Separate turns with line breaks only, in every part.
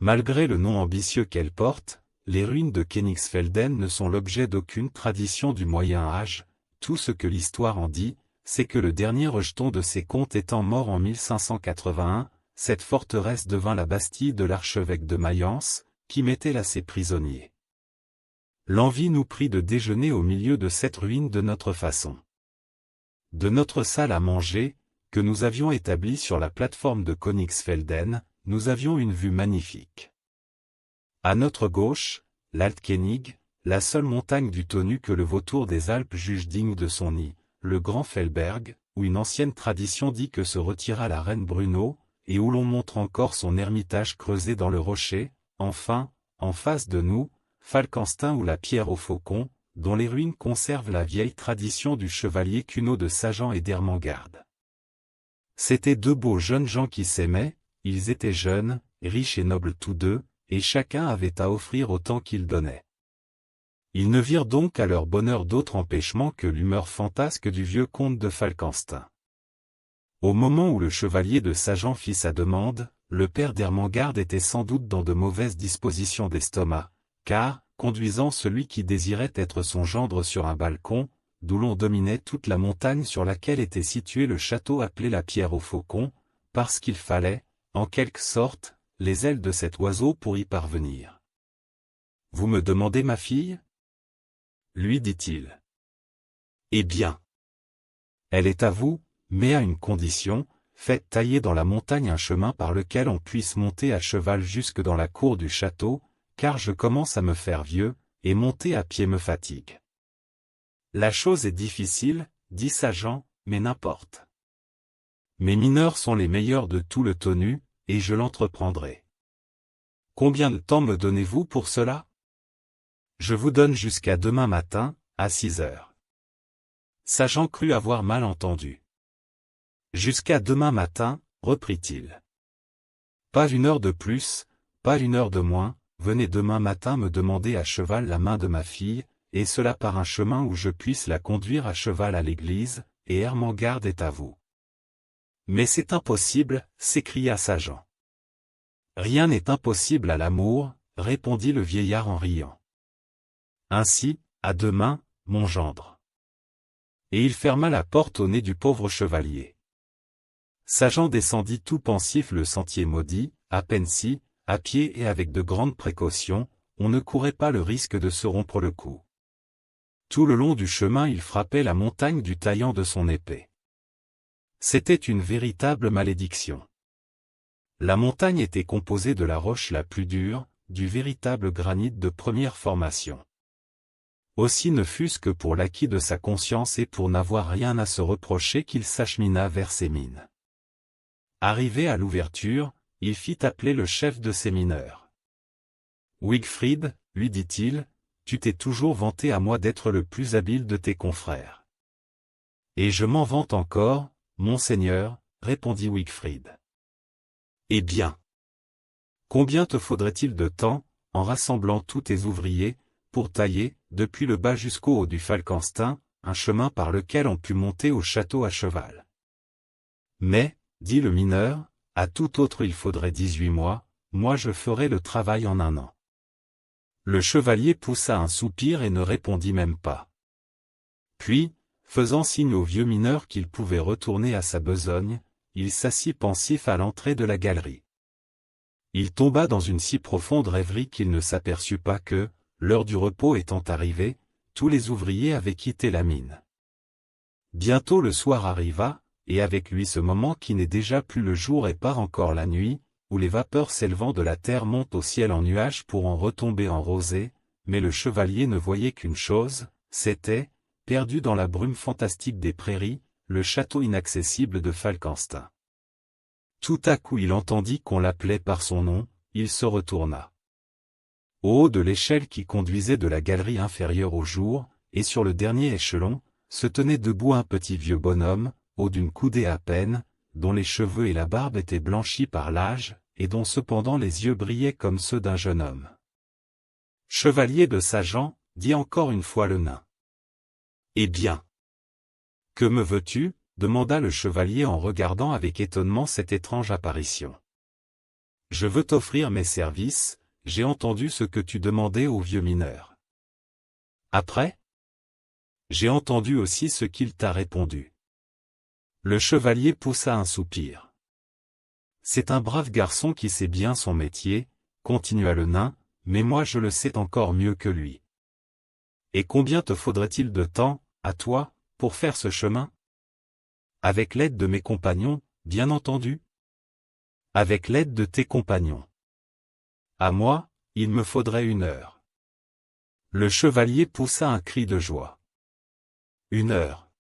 Malgré le nom ambitieux qu'elles portent, les ruines de Königsfelden ne sont l'objet d'aucune tradition du Moyen Âge. Tout ce que l'histoire en dit, c'est que le dernier rejeton de ces comtes étant mort en 1581, cette forteresse devint la Bastille de l'archevêque de Mayence, qui mettait là ses prisonniers. L'envie nous prit de déjeuner au milieu de cette ruine de notre façon. De notre salle à manger, que nous avions établie sur la plateforme de Königsfelden, nous avions une vue magnifique. À notre gauche, l'Altkönig, la seule montagne du Tonu que le vautour des Alpes juge digne de son nid, le Grand Fellberg, où une ancienne tradition dit que se retira la reine Bruno, et où l'on montre encore son ermitage creusé dans le rocher, enfin, en face de nous, Falkenstein ou la pierre au faucon, dont les ruines conservent la vieille tradition du chevalier Cuno de Sagan et d'Ermengarde. C'étaient deux beaux jeunes gens qui s'aimaient, ils étaient jeunes, riches et nobles tous deux, et chacun avait à offrir autant qu'il donnait. Ils ne virent donc à leur bonheur d'autre empêchement que l'humeur fantasque du vieux comte de Falkenstein. Au moment où le chevalier de Sagan fit sa demande, le père d'Ermengarde était sans doute dans de mauvaises dispositions d'estomac, car, conduisant celui qui désirait être son gendre sur un balcon, d'où l'on dominait toute la montagne sur laquelle était situé le château appelé la Pierre au Faucon, parce qu'il fallait, en quelque sorte, les ailes de cet oiseau pour y parvenir. « Vous me demandez ma fille ?» lui dit-il. « Eh bien. Elle est à vous, mais à une condition, faites tailler dans la montagne un chemin par lequel on puisse monter à cheval jusque dans la cour du château, car je commence à me faire vieux, et monter à pied me fatigue. » « La chose est difficile, dit Sagan, mais n'importe. Mes mineurs sont les meilleurs de tout le Tonu, et je l'entreprendrai. Combien de temps me donnez-vous pour cela? Je vous donne jusqu'à demain matin, à 6 heures. Sagan crut avoir mal entendu. Jusqu'à demain matin, reprit-il. Pas une heure de plus, pas une heure de moins, venez demain matin me demander à cheval la main de ma fille, et cela par un chemin où je puisse la conduire à cheval à l'église, et Ermengarde est à vous. Mais c'est impossible, s'écria Sagan. Rien n'est impossible à l'amour, répondit le vieillard en riant. Ainsi, à demain, mon gendre. Et il ferma la porte au nez du pauvre chevalier. Sagan descendit tout pensif le sentier maudit, à peine si, à pied et avec de grandes précautions, on ne courait pas le risque de se rompre le cou. Tout le long du chemin il frappait la montagne du taillant de son épée. C'était une véritable malédiction. La montagne était composée de la roche la plus dure, du véritable granit de première formation. Aussi ne fût-ce que pour l'acquit de sa conscience et pour n'avoir rien à se reprocher qu'il s'achemina vers ses mines. Arrivé à l'ouverture, il fit appeler le chef de ses mineurs. « Wigfrid, lui dit-il, tu t'es toujours vanté à moi d'être le plus habile de tes confrères. »« Et je m'en vante encore, monseigneur, répondit Wigfrid. »« Eh bien. Combien te faudrait-il de temps, en rassemblant tous tes ouvriers, pour tailler, depuis le bas jusqu'au haut du Falkenstein, un chemin par lequel on put monter au château à cheval? Mais, dit le mineur, à tout autre il faudrait 18 mois, moi je ferai le travail en 1 an. Le chevalier poussa un soupir et ne répondit même pas. Puis, faisant signe au vieux mineur qu'il pouvait retourner à sa besogne, il s'assit pensif à l'entrée de la galerie. Il tomba dans une si profonde rêverie qu'il ne s'aperçut pas que, l'heure du repos étant arrivée, tous les ouvriers avaient quitté la mine. Bientôt le soir arriva, et avec lui ce moment qui n'est déjà plus le jour et pas encore la nuit, où les vapeurs s'élevant de la terre montent au ciel en nuages pour en retomber en rosée, mais le chevalier ne voyait qu'une chose, c'était, perdu dans la brume fantastique des prairies, le château inaccessible de Falkenstein. Tout à coup il entendit qu'on l'appelait par son nom, il se retourna. Au haut de l'échelle qui conduisait de la galerie inférieure au jour, et sur le dernier échelon, se tenait debout un petit vieux bonhomme, haut d'une coudée à peine, dont les cheveux et la barbe étaient blanchis par l'âge, et dont cependant les yeux brillaient comme ceux d'un jeune homme. « Chevalier de Sagan, dit encore une fois le nain. »« Eh bien. Que me veux-tu, demanda le chevalier en regardant avec étonnement cette étrange apparition. Je veux t'offrir mes services, j'ai entendu ce que tu demandais au vieux mineur. Après? J'ai entendu aussi ce qu'il t'a répondu. Le chevalier poussa un soupir. C'est un brave garçon qui sait bien son métier, continua le nain, mais moi je le sais encore mieux que lui. Et combien te faudrait-il de temps, à toi, pour faire ce chemin? Avec l'aide de mes compagnons, bien entendu. Avec l'aide de tes compagnons. À moi, il me faudrait 1 heure. Le chevalier poussa un cri de joie. 1 heure.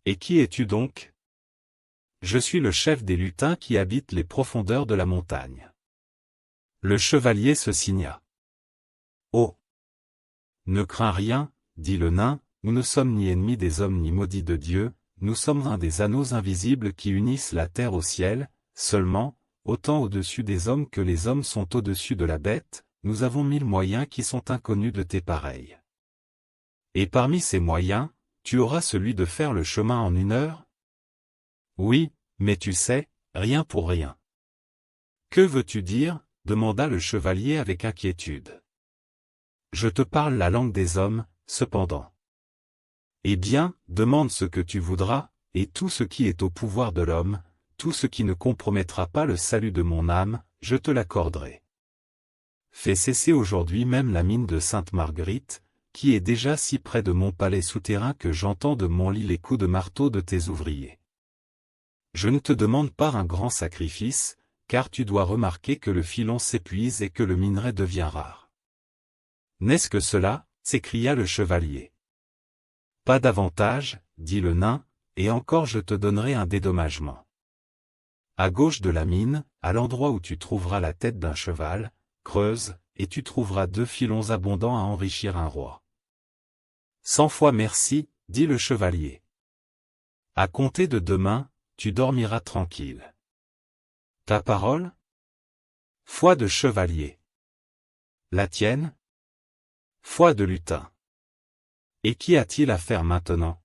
Et qui es-tu donc? Je suis le chef des lutins qui habitent les profondeurs de la montagne. Le chevalier se signa. Oh! Ne crains rien, dit le nain, nous ne sommes ni ennemis des hommes ni maudits de Dieu, nous sommes un des anneaux invisibles qui unissent la terre au ciel, seulement, autant au-dessus des hommes que les hommes sont au-dessus de la bête, nous avons 1000 moyens qui sont inconnus de tes pareils. Et parmi ces moyens, tu auras celui de faire le chemin en 1 heure? Oui, mais tu sais, rien pour rien. Que veux-tu dire? Demanda le chevalier avec inquiétude. Je te parle la langue des hommes, cependant. Eh bien, demande ce que tu voudras, et tout ce qui est au pouvoir de l'homme, tout ce qui ne compromettra pas le salut de mon âme, je te l'accorderai. Fais cesser aujourd'hui même la mine de Sainte-Marguerite, qui est déjà si près de mon palais souterrain que j'entends de mon lit les coups de marteau de tes ouvriers. Je ne te demande pas un grand sacrifice, car tu dois remarquer que le filon s'épuise et que le minerai devient rare. N'est-ce que cela? S'écria le chevalier. Pas davantage, dit le nain, et encore je te donnerai un dédommagement. À gauche de la mine, à l'endroit où tu trouveras la tête d'un cheval, creuse, et tu trouveras 2 filons abondants à enrichir un roi. 100 fois merci, dit le chevalier. À compter de demain, tu dormiras tranquille. Ta parole? Foi de chevalier. La tienne? Foi de lutin. Et qu'y a-t-il à faire maintenant?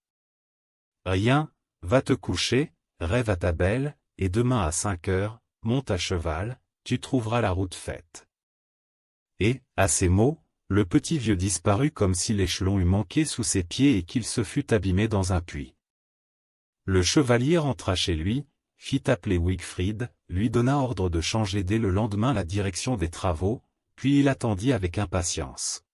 Rien, va te coucher, rêve à ta belle, et demain à 5 heures, monte à cheval, tu trouveras la route faite. Et, à ces mots, le petit vieux disparut comme si l'échelon eût manqué sous ses pieds et qu'il se fût abîmé dans un puits. Le chevalier rentra chez lui, fit appeler Wigfrid, lui donna ordre de changer dès le lendemain la direction des travaux, puis il attendit avec impatience.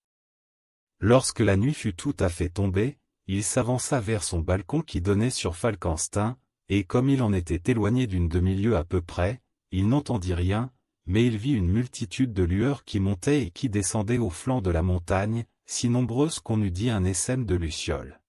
Lorsque la nuit fut tout à fait tombée, il s'avança vers son balcon qui donnait sur Falkenstein, et comme il en était éloigné d'une demi-lieue à peu près, il n'entendit rien, mais il vit une multitude de lueurs qui montaient et qui descendaient au flanc de la montagne, si nombreuses qu'on eût dit un essaim de lucioles.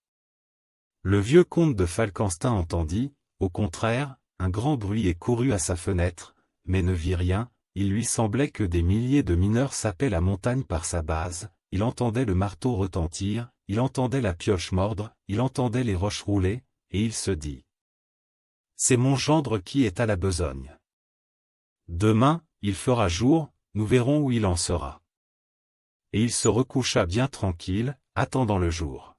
Le vieux comte de Falkenstein entendit, au contraire, un grand bruit et courut à sa fenêtre, mais ne vit rien, il lui semblait que des milliers de mineurs sapaient la montagne par sa base, il entendait le marteau retentir, il entendait la pioche mordre, il entendait les roches rouler, et il se dit. C'est mon gendre qui est à la besogne. Demain, il fera jour, nous verrons où il en sera. Et il se recoucha bien tranquille, attendant le jour.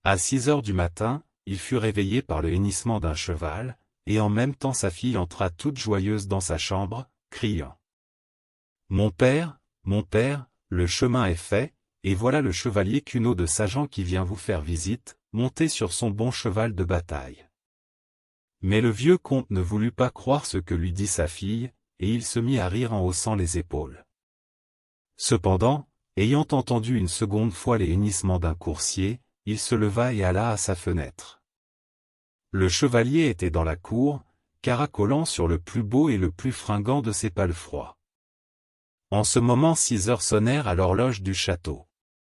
À 6 heures du matin, il fut réveillé par le hennissement d'un cheval, et en même temps sa fille entra toute joyeuse dans sa chambre, criant. Mon père, le chemin est fait, et voilà le chevalier Cunaud de Sagan qui vient vous faire visite, monté sur son bon cheval de bataille. Mais le vieux comte ne voulut pas croire ce que lui dit sa fille, et il se mit à rire en haussant les épaules. Cependant, ayant entendu une seconde fois les hennissements d'un coursier, il se leva et alla à sa fenêtre. Le chevalier était dans la cour, caracolant sur le plus beau et le plus fringant de ses palefrois. En ce moment 6 heures sonnèrent à l'horloge du château.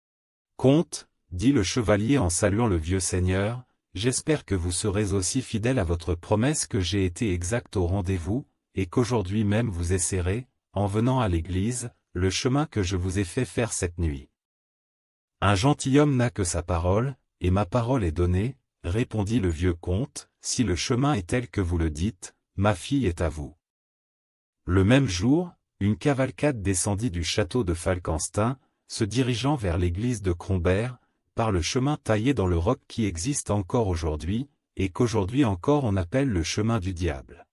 « Comte, dit le chevalier en saluant le vieux seigneur, j'espère que vous serez aussi fidèle à votre promesse que j'ai été exact au rendez-vous, et qu'aujourd'hui même vous essaierez, en venant à l'église, le chemin que je vous ai fait faire cette nuit. Un gentilhomme n'a que sa parole, et ma parole est donnée, répondit le vieux comte, si le chemin est tel que vous le dites, ma fille est à vous. Le même jour, une cavalcade descendit du château de Falkenstein, se dirigeant vers l'église de Crombert, par le chemin taillé dans le roc qui existe encore aujourd'hui, et qu'aujourd'hui encore on appelle le chemin du diable.